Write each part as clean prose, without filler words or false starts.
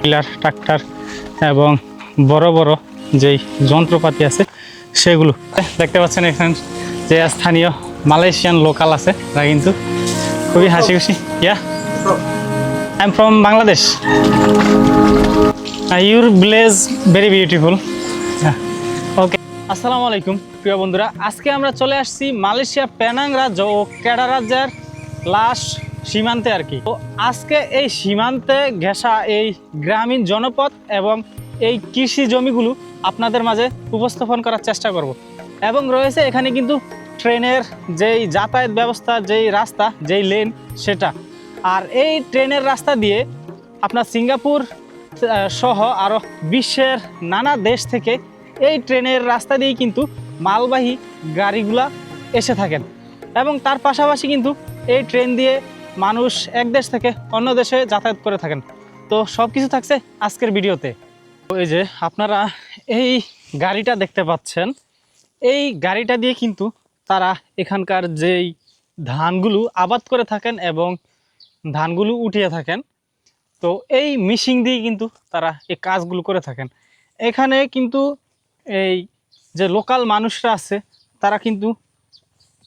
Tiller tractor এবং বড় বড় যেই যন্ত্রপাতি আছে সেগুলো দেখতে পাচ্ছেন। এখানে যে স্থানীয় মালয়েশিয়ান লোকাল আছে তারা কিন্তু খুবই হাসি খুশি। Yeah, I am from Bangladesh. Your village very beautiful. Okay, আসসালামু আলাইকুম প্রিয় বন্ধুরা। আজকে আমরা চলে আসছি মালয়েশিয়া পেনাং রাজ্য ও কেডা রাজ্যের লাস্ট সীমান্তে আর কি। তো আজকে এই সীমান্তে ঘেঁষা এই গ্রামীণ জনপদ এবং এই কৃষি জমিগুলো আপনাদের মাঝে উপস্থাপন করার চেষ্টা করব। এবং রয়েছে এখানে কিন্তু ট্রেনের যেই যাতায়াত ব্যবস্থা, যেই রাস্তা, যেই লেন সেটা। আর এই ট্রেনের রাস্তা দিয়ে আপনার সিঙ্গাপুর সহ আরও বিশ্বের নানা দেশ থেকে এই ট্রেনের রাস্তা দিয়েই কিন্তু মালবাহী গাড়িগুলা এসে থাকেন। এবং তার পাশাপাশি কিন্তু এই ট্রেন দিয়ে মানুষ এক দেশ থেকে অন্য দেশে যাতায়াত করে থাকেন। তো সব কিছু থাকছে আজকের ভিডিওতে। এই যে আপনারা এই গাড়িটা দেখতে পাচ্ছেন, এই গাড়িটা দিয়ে কিন্তু তারা এখানকার যেই ধানগুলো আবাদ করে থাকেন এবং ধানগুলো উঠিয়ে থাকেন। তো এই মেশিন দিয়ে কিন্তু তারা এই কাজগুলো করে থাকেন। এখানে কিন্তু এই যে লোকাল মানুষরা আছে তারা কিন্তু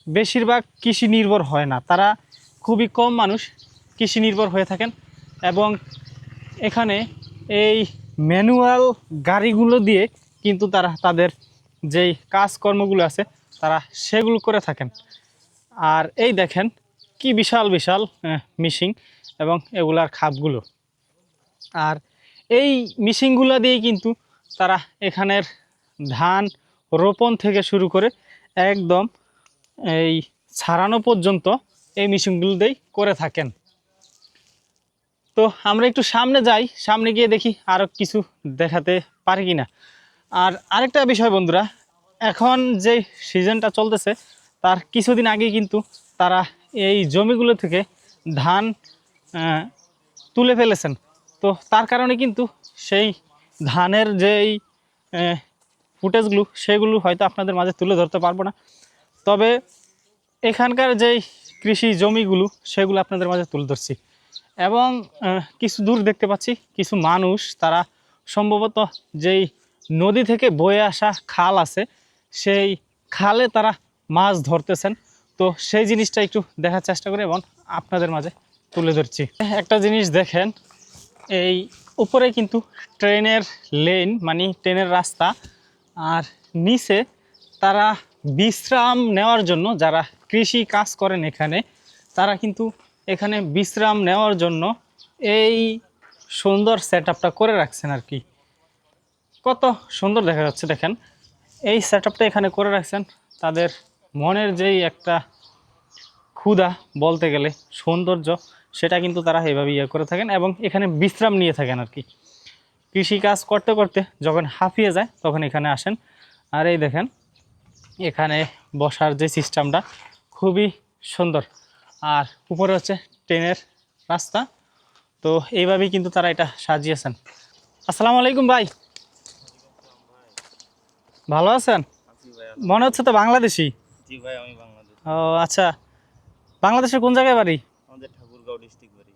বেশিরভাগ কৃষি নির্ভর হয় না, তারা খুবই কম মানুষ কৃষি নির্ভর হয়ে থাকেন। এবং এখানে এই ম্যানুয়াল গাড়িগুলো দিয়ে কিন্তু তারা তাদের যেই কাজকর্মগুলো আছে তারা সেগুলো করে থাকেন। আর এই দেখেন কি বিশাল বিশাল মেশিন এবং এগুলার খাপগুলো। আর এই মেশিনগুলো দিয়ে কিন্তু তারা এখানের ধান রোপণ থেকে শুরু করে একদম এই ছাড়ানো পর্যন্ত এই মেশিনগুলো দিয়েই করে থাকেন। তো আমরা একটু সামনে যাই, সামনে গিয়ে দেখি আরও কিছু দেখাতে পারি কি না। আর আরেকটা বিষয় বন্ধুরা, এখন যে সিজনটা চলতেছে তার কিছুদিন আগে কিন্তু তারা এই জমিগুলো থেকে ধান তুলে ফেলেছেন। তো তার কারণে কিন্তু সেই ধানের যেই ফুটেজগুলো সেগুলো হয়তো আপনাদের মাঝে তুলে ধরতে পারবো না। তবে এখানকার যেই কৃষি জমিগুলো সেগুলো আপনাদের মাঝে তুলে ধরছি। এবং কিছু দূর দেখতে পাচ্ছি কিছু মানুষ, তারা সম্ভবত যেই নদী থেকে বয়ে আসা খাল আছে সেই খালে তারা মাছ ধরতেছেন। তো সেই জিনিসটা একটু দেখার চেষ্টা করি এবং আপনাদের মাঝে তুলে ধরছি। একটা জিনিস দেখেন, এই উপরে কিন্তু ট্রেনের লেন মানে ট্রেনের রাস্তা, আর নিচে তারা বিশ্রাম নেওয়ার জন্য যারা কৃষি কাজ করেন এখানে, তারা কিন্তু এখানে বিশ্রাম নেওয়ার জন্য এই সুন্দর সেটআপটা করে রাখছেন আর কি। কত সুন্দর দেখা যাচ্ছে দেখেন, এই সেটআপটা এখানে করে রাখছেন। তাদের মনের যেই একটা ক্ষুধা বলতে গেলে সৌন্দর্য, সেটা কিন্তু তারা এইভাবে ইয়ে করে থাকেন এবং এখানে বিশ্রাম নিয়ে থাকেন আর কি। কৃষি কাজ করতে করতে যখন হাঁপিয়ে যায় তখন এখানে আসেন। আর এই দেখেন এখানে বসার যে সিস্টেমটা খুবই সুন্দর। আর উপরে হচ্ছে ট্রেনের রাস্তা। তো এইভাবেই কিন্তু তারা এটা সাজিয়েছেন। আসসালামু আলাইকুম ভাই, ভালো আছেন? মনে হচ্ছে তো বাংলাদেশি। জি ভাই, আমি বাংলাদেশ। ও আচ্ছা, বাংলাদেশের কোন জায়গায় বাড়ি? আমাদের ঠাকুরগাঁও ডিস্ট্রিক্ট বাড়ি।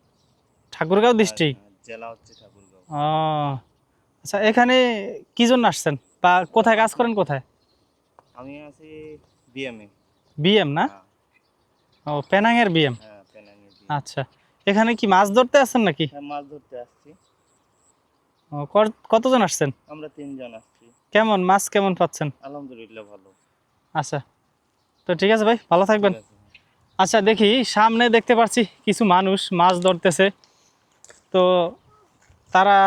ঠাকুরগাঁও ডিস্ট্রিক্ট। জেলা হচ্ছে ঠাকুরগাঁও। ও আচ্ছা, এখানে কি জন্য আসছেন বা কোথায় কাজ করেন কোথায়? আমি আছি বিএমএ। বিএম না? ও পেনাংয়ের বিএম। হ্যাঁ, পেনাংয়ে বিএম। আচ্ছা, এখানে কি মাছ ধরতে আসছেন নাকি? হ্যাঁ, মাছ ধরতে আসছি। ও কতজন আসছেন? আমরা 3 জন আসছি। কেমন মাছ কেমন পাচ্ছেন? আলহামদুলিল্লাহ ভালো। আচ্ছা, তো ঠিক আছে ভাই, ভালো থাকবেন। ঠিক আছে। আচ্ছা, দেখি সামনে দেখতে পাচ্ছি কিছু মানুষ মাছ ধরতেছে। তো তারা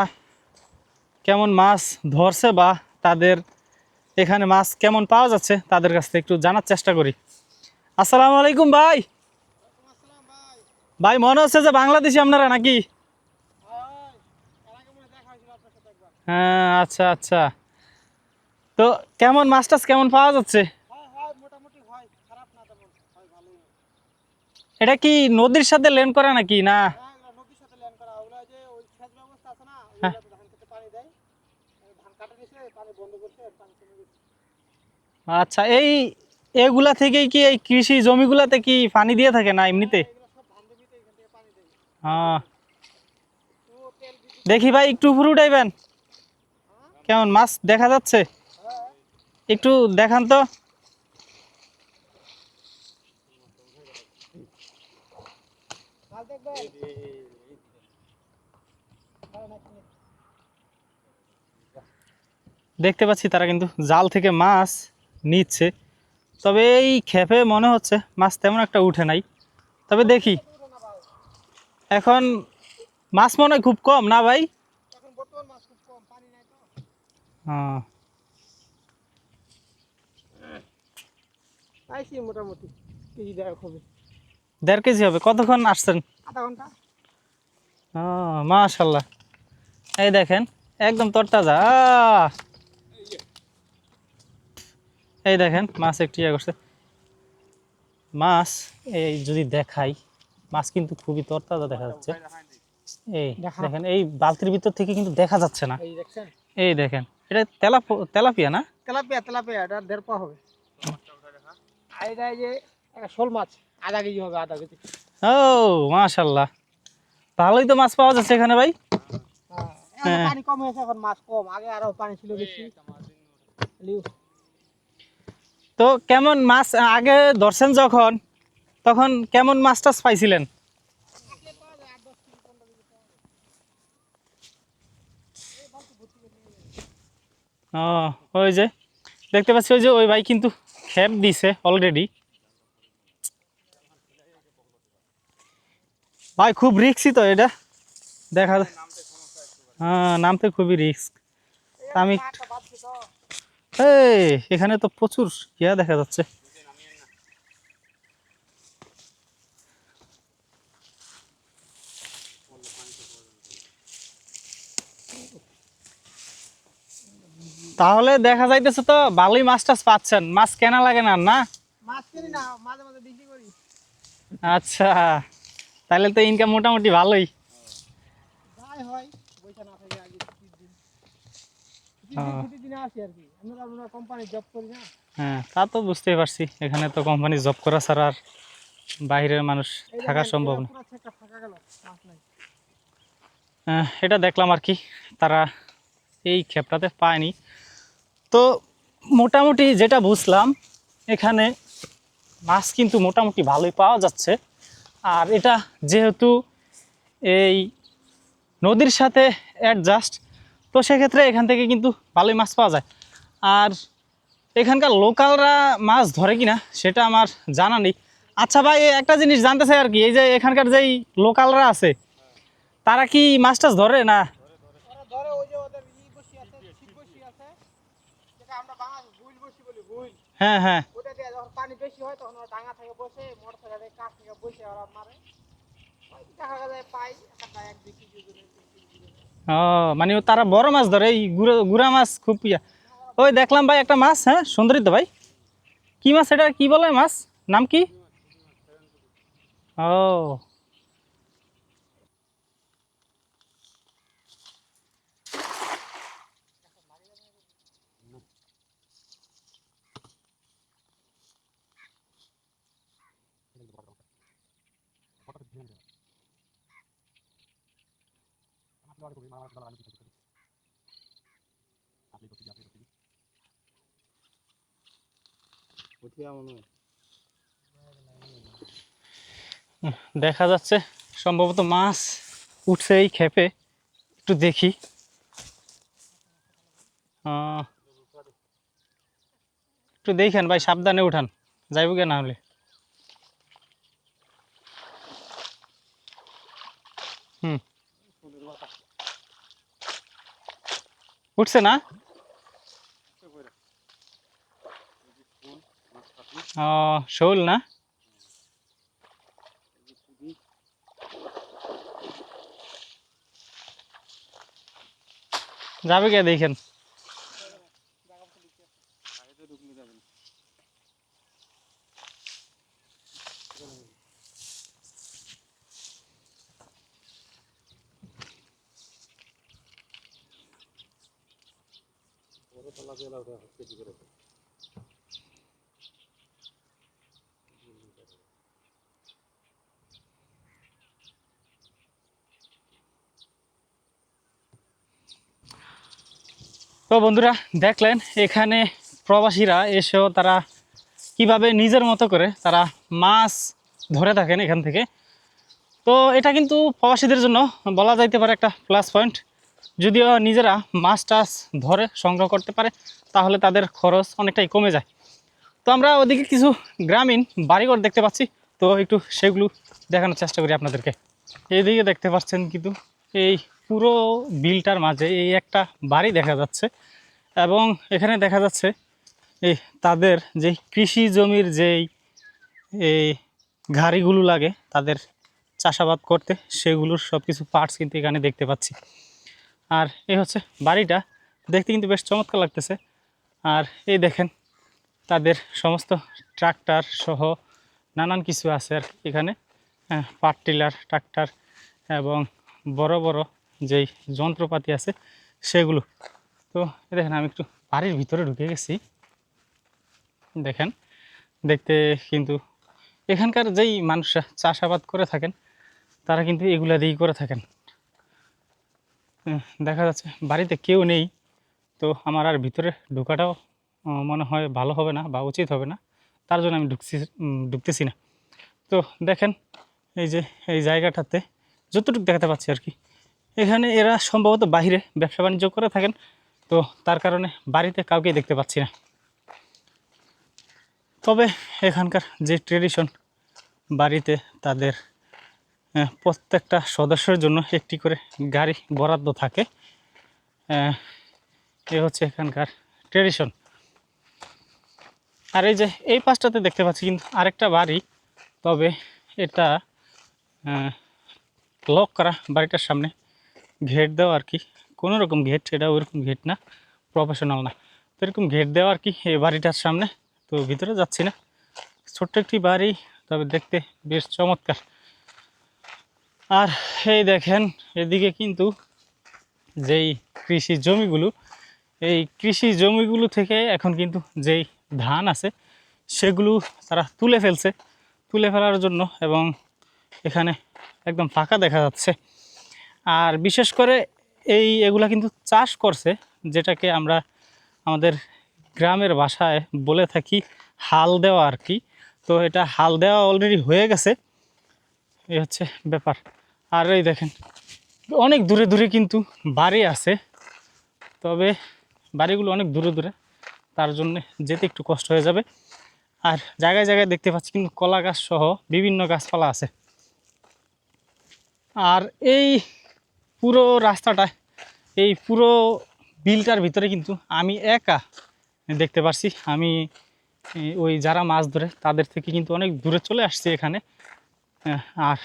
কেমন মাছ ধরছে বা তাদের এখানে মাছ কেমন পাওয়া যাচ্ছে তাদের কাছ থেকে একটু জানার চেষ্টা করি। আসসালামু আলাইকুম ভাই। ভাই মনে হচ্ছে যে বাংলাদেশি আপনারা নাকি? হ্যাঁ, আচ্ছা আচ্ছা। তো কেমন মাছ টাছ কেমন পাওয়া যাচ্ছে? এটা কি নদীর সাথে লেন করা নাকি না? হ্যাঁ। আচ্ছা, এগুলা থেকেই কি এই কৃষি জমিগুলাতে কি পানি দিয়ে থাকে না এমনিতে? হ্যাঁ। দেখি ভাই একটু উপরে উঠাইবেন। কেমন মাছ দেখা যাচ্ছে? একটু দেখান তো। দেখতে পাচ্ছি তারা কিন্তু জাল থেকে মাছ নিচ্ছে, তবে এই খেপে মনে হচ্ছে মাছ তেমন একটা উঠে নাই। তবে দেখি এখন মাছ মনে হয় খুব কম না ভাই? হ্যাঁ, মোটামুটি কেজি দেড় হবে। 1.5 কেজি হবে। কতক্ষণ আসছেন? আধা ঘন্টা। ও মাশাল্লাহ, এই দেখেন একদম তরতাজা। এই দেখেন মাছ একটু ইয়ে করছে। মাছ এই যদি দেখাই, মাছ কিন্তু খুবই তরতাজা দেখা যাচ্ছে। এই দেখেন এই বালতির ভিতর থেকে কিন্তু দেখা যাচ্ছে না। এই দেখছেন? এই দেখেন এটা তেলাপিয়া না? তেলাপিয়া তেলাপিয়া, এটা 1.5 পা হবে। আর এটা এই যে একটা শোল মাছ, আধা কেজি হবে, আধা কেজি। ও মাশাল্লাহ, ভালোই তো মাছ পাওয়া যাচ্ছে এখানে ভাই। এখন হ্যাঁ। পানি কম হয়েছে, এখন মাছ কম, আগে আরো পানি ছিল বেশি। তো কেমন মাছ আগে ধরছেন যখন, তখন কেমন মাছ টাছ পাইছিলেন? ও ওই যে দেখতে পাচ্ছি ওই যে ওই ভাই কিন্তু খেপ দিছে অলরেডি। ভাই খুব রিস্কই তো এটা দেখা। হ্যাঁ, নামতে খুবই রিস্ক। আমি এই এখানে তো প্রচুর ইয়া দেখা যাচ্ছে। তাহলে দেখা যাইতেছে তো ভালোই মাছ টাছ পাচ্ছেন, মাছ কেনা লাগে না না? মাছ কিনি না, মাঝে মাঝে বিক্রি করি। আচ্ছা, তাহলে তো ইনকাম মোটামুটি ভালোই। যাই হয় পয়সা না থাকে আগে ছুটির দিন, ও, ছুটির দিনে আসি আর কি। আমরা কোম্পানি জব করি না। হ্যাঁ তা তো বুঝতেই পারছি, এখানে তো কোম্পানি জব করা ছাড়া আর বাইরের মানুষ এই থাকা দেখেন, সম্ভব না। পুরো একটা ফাঁকা গেল, মাছ নাই। এটা দেখলাম আর কি, তারা এই ক্ষেপটাতে পায়নি। তো মোটামুটি যেটা বুঝলাম, এখানে মাছ কিন্তু মোটামুটি ভালোই পাওয়া যাচ্ছে। আর এটা যেহেতু এই নদীর সাথে অ্যাডজাস্ট, তো সেক্ষেত্রে এখান থেকে কিন্তু ভালোই মাছ পাওয়া যায়। আর এখানকার লোকালরা মাছ ধরে কিনা সেটা আমার জানা নেই। আচ্ছা ভাই, একটা জিনিস জানতে চাই আর কি, এই যে এখানকার যেই লোকালরা আছে তারা কি মাছ টাছ ধরে না? ওরা ধরে, ওই যে ওদের বসি আছে, ছিপ বসি আছে, যেটা আমরা বাংলা হুইল বসি বলি, হুইল। হ্যাঁ হ্যাঁ। ওটা দিয়ে যখন পানি বেশি হয় তখন ওরা ডাঙা থেকে বসে, মোটর সাইকেলে কাঠ থেকে বসে ওরা মারে। ওই দেখা যায় পাই একটা 1-2 কেজি ওজনের, 3 কেজি ওজনের। ও মানে তারা বড় মাছ ধরে, এই গুড়া গুড়া মাছ খুব ইয়া। ওই দেখলাম ভাই একটা মাছ, হ্যাঁ সুন্দরী তো ভাই। কি মাছ এটা, কি বলে মাছ, নাম কি? ও দেখা যাচ্ছে সম্ভবত মাছ উঠছে এই ক্ষেপে, একটু দেখি। একটু দেখেন ভাই, সাবধানে উঠান, যাইব কে না হলে। হুম, উঠছে না? ও শোল না? যাবে কে দেখেন। তো বন্ধুরা দেখলেন এখানে প্রবাসীরা এসেও তারা কিভাবে নিজের মতো করে তারা মাছ ধরে থাকেন এখান থেকে। তো এটা কিন্তু প্রবাসীদের জন্য বলা যাইতে পারে একটা প্লাস পয়েন্ট। যদিও নিজেরা মাছ টাছ ধরে সংগ্রহ করতে পারে তাহলে তাদের খরচ অনেকটাই কমে যায়। তো আমরা ওদিকে কিছু গ্রামীণ বাড়িঘর দেখতে পাচ্ছি, তো একটু সেগুলো দেখানোর চেষ্টা করি আপনাদেরকে। এইদিকে দেখতে পাচ্ছেন কিন্তু এই পুরো বিলটার মাঝে এই একটা বাড়ি দেখা যাচ্ছে, এবং এখানে দেখা যাচ্ছে এই তাদের যে কৃষি জমির যেই এই গাড়িগুলো লাগে তাদের চাষাবাদ করতে, সেগুলোর সব কিছু পার্টস কিন্তু এখানে দেখতে পাচ্ছি। আর এই হচ্ছে বাড়িটা, দেখতে কিন্তু বেশ চমৎকার লাগতেছে। আর এই দেখেন তাদের সমস্ত ট্রাক্টর সহ নানান কিছু আছে আর কি এখানে, পাওয়ার টিলার, ট্রাক্টর এবং বড় বড় যেই যন্ত্রপাতি আছে সেগুলো। তো দেখেন আমি একটু বাড়ির ভিতরে ঢুকে গেছি, দেখেন দেখতে কিন্তু এখানকার যেই মানুষরা চাষাবাদ করে থাকেন তারা কিন্তু এগুলা দিয়েই করে থাকেন। দেখা যাচ্ছে বাড়িতে কেউ নেই, তো আমার আর ভিতরে ঢোকাটাও মনে হয় ভালো হবে না বা উচিত হবে না, তার জন্য আমি ঢুকতেছি না। তো দেখেন এই যে এই জায়গাটাতে যতটুকু দেখাতে পাচ্ছি আর কি, এখানে এরা সম্ভবত বাইরে ব্যবসা বাণিজ্য করে থাকেন, তো তার কারণে বাড়িতে কাউকেই দেখতে পাচ্ছি না। তবে এখানকার যে ট্রেডিশন, বাড়িতে তাদের প্রত্যেকটা সদস্যের জন্য একটি করে গাড়ি বরাদ্দ থাকে, এ হচ্ছে এখানকার ট্রেডিশন। আর এই যে এই পাশটাতে দেখতে পাচ্ছি কিন্তু আরেকটা বাড়ি, তবে এটা লক করা, বাড়িটার সামনে ঘেট দেওয়া আর কি, কোনো রকম ঘেট, এটা ওইরকম ঘেট না, প্রফেশনাল না, তো এরকম ঘেট দেওয়া আর কি এই বাড়িটার সামনে। তো ভিতরে যাচ্ছি না, ছোট্ট একটি বাড়ি, তবে দেখতে বেশ চমৎকার। আর এই দেখেন এদিকে কিন্তু যেই কৃষি জমিগুলো, এই কৃষি জমিগুলো থেকে এখন কিন্তু যেই ধান আছে সেগুলো তারা তুলে ফেলছে, তুলে ফেলার জন্য, এবং এখানে একদম ফাঁকা দেখা যাচ্ছে। আর বিশেষ করে এগুলা কিন্তু চাষ করছে, যেটাকে আমরা আমাদের গ্রামের ভাষায় বলে থাকি হাল দেওয়া আর কি। তো এটা হাল দেওয়া অলরেডি হয়ে গেছে, এই হচ্ছে ব্যাপার। আর এই দেখেন অনেক দূরে দূরে কিন্তু বাড়ি আছে, তবে বাড়িগুলো অনেক দূরে দূরে, তার জন্যে যেতে একটু কষ্ট হয়ে যাবে। আর জায়গায় জায়গায় দেখতে পাচ্ছি কিন্তু কলা গাছ সহ বিভিন্ন গাছপালা আছে। আর এই পুরো রাস্তাটা, এই পুরো বিলটার ভিতরে কিন্তু আমি একা দেখতে পাচ্ছি। আমি ওই যারা মাছ ধরে তাদের থেকে কিন্তু অনেক দূরে চলে আসছি এখানে। আর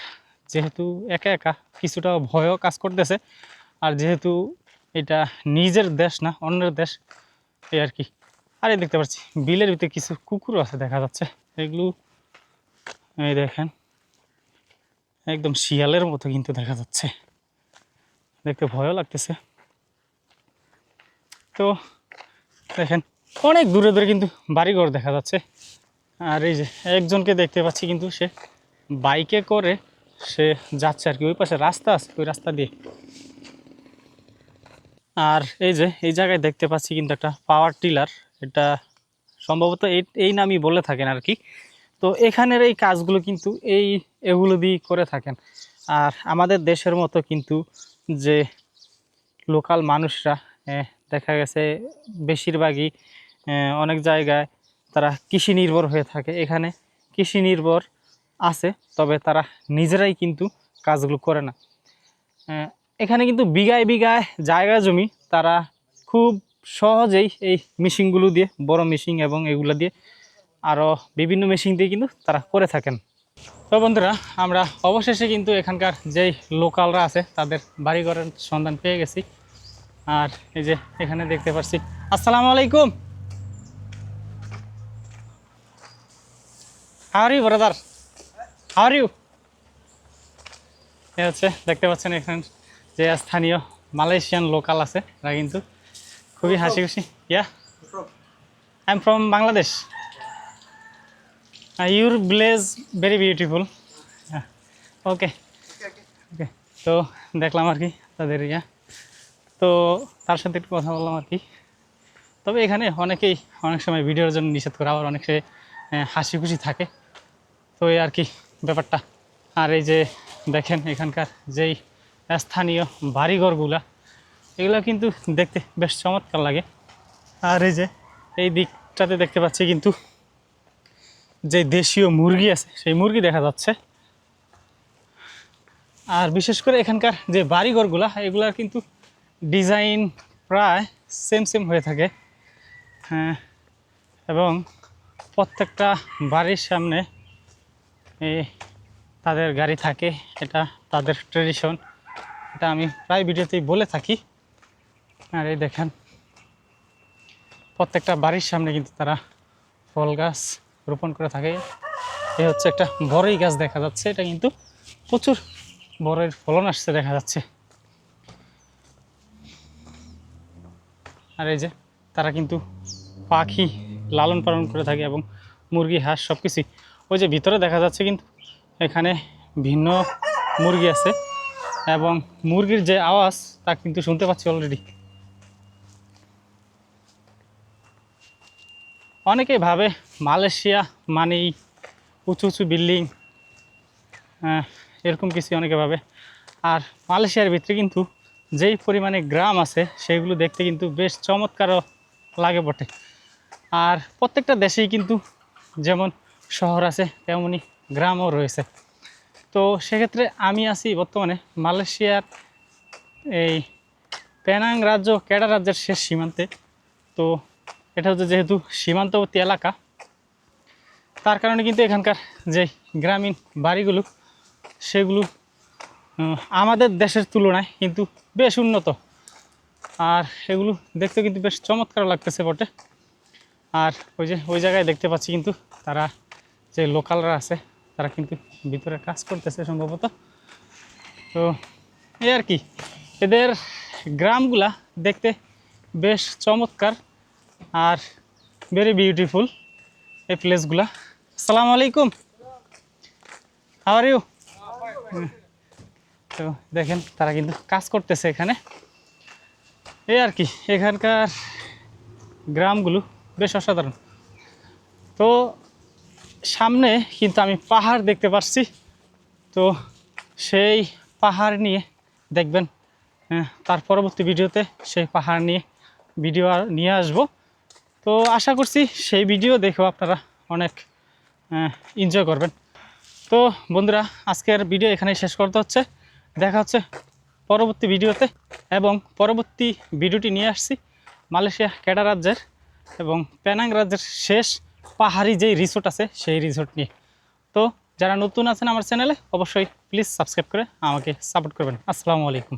যেহেতু একা একা কিছুটা ভয়ও কাজ করতেছে, আর যেহেতু এটা নিজের দেশ না অন্যের দেশ, এই আর কি। আর এই দেখতে পাচ্ছি বিলের ভিতরে কিছু কুকুরও আছে দেখা যাচ্ছে, এগুলো এই দেখেন একদম শিয়ালের মতো কিন্তু দেখা যাচ্ছে, দেখতে ভয়ও লাগতেছে। তো দেখেন অনেক দূরে দূরে কিন্তু বাড়িঘর দেখা যাচ্ছে। আর এই যে একজনকে দেখতে পাচ্ছি কিন্তু সে বাইকে করে সে যাচ্ছে আর কি, ওই পাশে রাস্তা আছে ওই রাস্তা দিয়ে। আর এই যে এই জায়গায় দেখতে পাচ্ছি কিন্তু একটা পাওয়ার টিলার, এটা সম্ভবত এই নামই বলে থাকেন আর কি। তো এখানের এই কাজগুলো কিন্তু এগুলো দিয়ে করে থাকেন। আর আমাদের দেশের মতো কিন্তু যে লোকাল মানুষরা দেখা গেছে বেশিরভাগই অনেক জায়গায় তারা কৃষি নির্ভর হয়ে থাকে, এখানে কৃষি নির্ভর আছে, তবে তারা নিজেরাই কিন্তু কাজগুলো করে না। এখানে কিন্তু বিঘায় বিঘায় জায়গা জমি, তারা খুব সহজেই এই মেশিনগুলো দিয়ে, বড় মেশিন এবং এগুলো দিয়ে আরও বিভিন্ন মেশিন দিয়ে কিন্তু তারা করে থাকেন। তো বন্ধুরা আমরা অবশেষে কিন্তু এখানকার যেই লোকালরা আছে তাদের বাড়িঘরের সন্ধান পেয়ে গেছি। আর এই যে এখানে দেখতে পাচ্ছি, আসসালামু আলাইকুম, how are you brother, how are you. এ হচ্ছে দেখতে পাচ্ছেন এখানে যে স্থানীয় মালয়েশিয়ান লোকাল আছে, তারা কিন্তু খুবই হাসি খুশি। Yeah, I am from Bangladesh. Your village very beautiful. Okay okay. তো দেখলাম আর কি তাদের ইয়া, তো তার সাথে একটু কথা বললাম আর কি। তবে এখানে অনেকেই অনেক সময় ভিডিওর জন্য নিষেধ করে, আবার অনেকে হাসি খুশি থাকে। তো এই আর কি ব্যাপারটা। আর এই যে দেখেন এখানকার যেই স্থানীয় বাড়িঘরগুলা, এগুলো কিন্তু দেখতে বেশ চমৎকার লাগে। আর এই যে এই দিকটাতে দেখতে পাচ্ছি কিন্তু যে দেশীয় মুরগি আছে সেই মুরগি দেখা যাচ্ছে। আর বিশেষ করে এখানকার যে বাড়িঘরগুলা, এগুলার কিন্তু ডিজাইন প্রায় সেম সেম হয়ে থাকে। হ্যাঁ, এবং প্রত্যেকটা বাড়ির সামনে তাদের গাড়ি থাকে, এটা তাদের ট্রেডিশন, এটা আমি প্রায় ভিডিওতেই বলে থাকি। আর এই দেখেন প্রত্যেকটা বাড়ির সামনে কিন্তু তারা ফল গাছ রোপণ করে থাকে। এই হচ্ছে একটা বড়ই গাছ দেখা যাচ্ছে, এটা কিন্তু প্রচুর বড়ের ফলন আসছে দেখা যাচ্ছে। আর এই যে তারা কিন্তু পাখি লালন পালন করে থাকে এবং মুরগি হাঁস সব কিছুই। ওই যে ভিতরে দেখা যাচ্ছে কিন্তু এখানে ভিন্ন মুরগি আছে এবং মুরগির যে আওয়াজ তা কিন্তু শুনতে পাচ্ছি অলরেডি। অনেকেই ভাবে মালয়েশিয়া মানেই উঁচু উঁচু বিল্ডিং, এরকম কিছু অনেকে ভাবে। আর মালয়েশিয়ার ভিতরে কিন্তু যেই পরিমাণে গ্রাম আছে সেইগুলো দেখতে কিন্তু বেশ চমৎকারও লাগে বটে। আর প্রত্যেকটা দেশেই কিন্তু যেমন শহর আছে তেমনই গ্রামও রয়েছে। তো সেক্ষেত্রে আমি আছি বর্তমানে মালয়েশিয়ার এই পেনাং রাজ্য কেডা রাজ্যের শেষ সীমান্তে। তো এটা হচ্ছে যেহেতু সীমান্তবর্তী এলাকা, তার কারণে কিন্তু এখানকার যে গ্রামীণ বাড়িগুলো সেগুলো আমাদের দেশের তুলনায় কিন্তু বেশ উন্নত। আর এগুলো দেখতে কিন্তু বেশ চমৎকার লাগতেছে বটে। আর ওই যে ওই জায়গায় দেখতে পাচ্ছি কিন্তু তারা যে লোকালরা আছে তারা কিন্তু ভিতরে কাজ করতেছে সম্ভবত। তো এই আর কি, এদের গ্রামগুলা দেখতে বেশ চমৎকার আর ভেরি বিউটিফুল এই প্লেসগুলা। আসসালামু আলাইকুম, হাউ আর ইউ? তো দেখেন তারা কিন্তু কাজ করতেছে এখানে। এই আর কি, এখানকার গ্রামগুলো বেশ অসাধারণ। তো সামনে কিন্তু আমি পাহাড় দেখতে পাচ্ছি, তো সেই পাহাড় নিয়ে দেখবেন তার পরবর্তী ভিডিওতে সেই পাহাড় নিয়ে ভিডিও নিয়ে আসব। তো আশা করছি সেই ভিডিও দেখেও আপনারা অনেক এনজয় করবেন। তো বন্ধুরা, আজকের ভিডিও এখানেই শেষ করতে হচ্ছে। দেখা হচ্ছে পরবর্তী ভিডিওতে, এবং পরবর্তী ভিডিওটি নিয়ে আসছি মালয়েশিয়া কেডা রাজ্যের এবং পেনাং রাজ্যের শেষ পাহাড়ি যেই রিসোর্ট আছে সেই রিসোর্ট নিয়ে। তো যারা নতুন আছেন আমার চ্যানেলে অবশ্যই প্লিজ সাবস্ক্রাইব করে আমাকে সাপোর্ট করবেন। আসসালামু আলাইকুম।